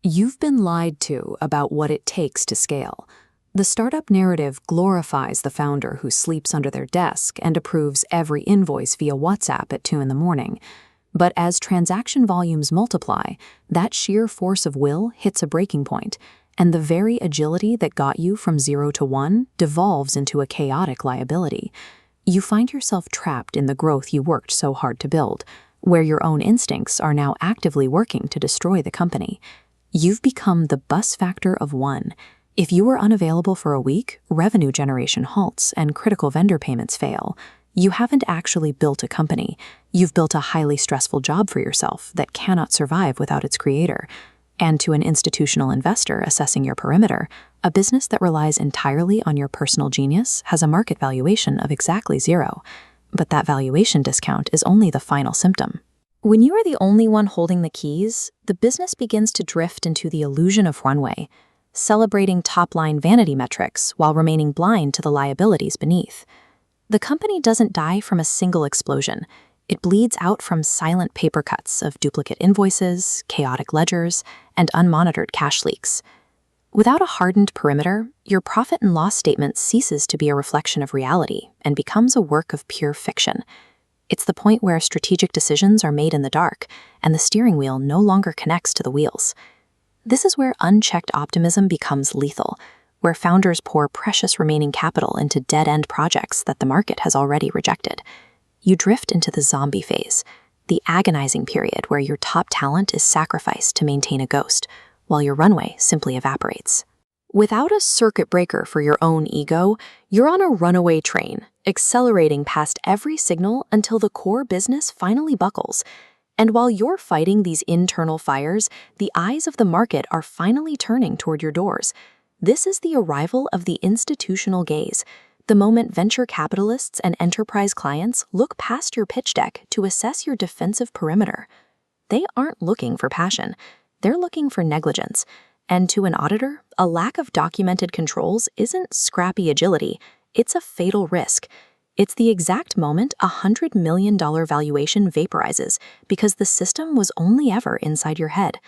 You've been lied to about what it takes to scale. The startup narrative glorifies the founder who sleeps under their desk and approves every invoice via WhatsApp at 2 in the morning. But as transaction volumes multiply, that sheer force of will hits a breaking point, and the very agility that got you from 0 to 1 devolves into a chaotic liability. You find yourself trapped in the growth you worked so hard to build, where your own instincts are now actively working to destroy the company. You've become the bus factor of one. If you are unavailable for a week, revenue generation halts and critical vendor payments fail. You haven't actually built a company. You've built a highly stressful job for yourself that cannot survive without its creator. And to an institutional investor assessing your perimeter, a business that relies entirely on your personal genius has a market valuation of exactly 0. But that valuation discount is only the final symptom. When you are the only one holding the keys, the business begins to drift into the illusion of runway, celebrating top-line vanity metrics while remaining blind to the liabilities beneath. The company doesn't die from a single explosion. It bleeds out from silent paper cuts of duplicate invoices, chaotic ledgers, and unmonitored cash leaks. Without a hardened perimeter, your profit and loss statement ceases to be a reflection of reality and becomes a work of pure fiction. It's the point where strategic decisions are made in the dark, and the steering wheel no longer connects to the wheels. This is where unchecked optimism becomes lethal, where founders pour precious remaining capital into dead-end projects that the market has already rejected. You drift into the zombie phase, the agonizing period where your top talent is sacrificed to maintain a ghost, while your runway simply evaporates. Without a circuit breaker for your own ego, you're on a runaway train, accelerating past every signal until the core business finally buckles. And while you're fighting these internal fires, the eyes of the market are finally turning toward your doors. This is the arrival of the institutional gaze, the moment venture capitalists and enterprise clients look past your pitch deck to assess your defensive perimeter. They aren't looking for passion, they're looking for negligence. And to an auditor, a lack of documented controls isn't scrappy agility, it's a fatal risk. It's the exact moment a $100 million valuation vaporizes because the system was only ever inside your head.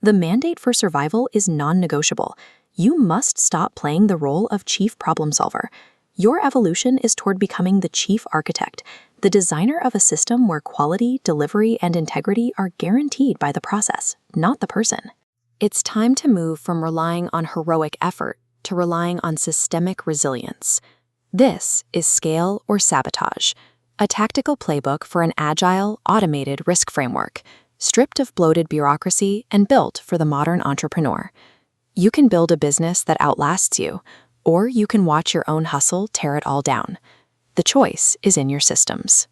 The mandate for survival is non-negotiable. You must stop playing the role of chief problem solver. Your evolution is toward becoming the chief architect, the designer of a system where quality, delivery, and integrity are guaranteed by the process, not the person. It's time to move from relying on heroic effort to relying on systemic resilience. This is Scale or Sabotage, a tactical playbook for an agile, automated risk framework, stripped of bloated bureaucracy and built for the modern entrepreneur. You can build a business that outlasts you, or you can watch your own hustle tear it all down. The choice is in your systems.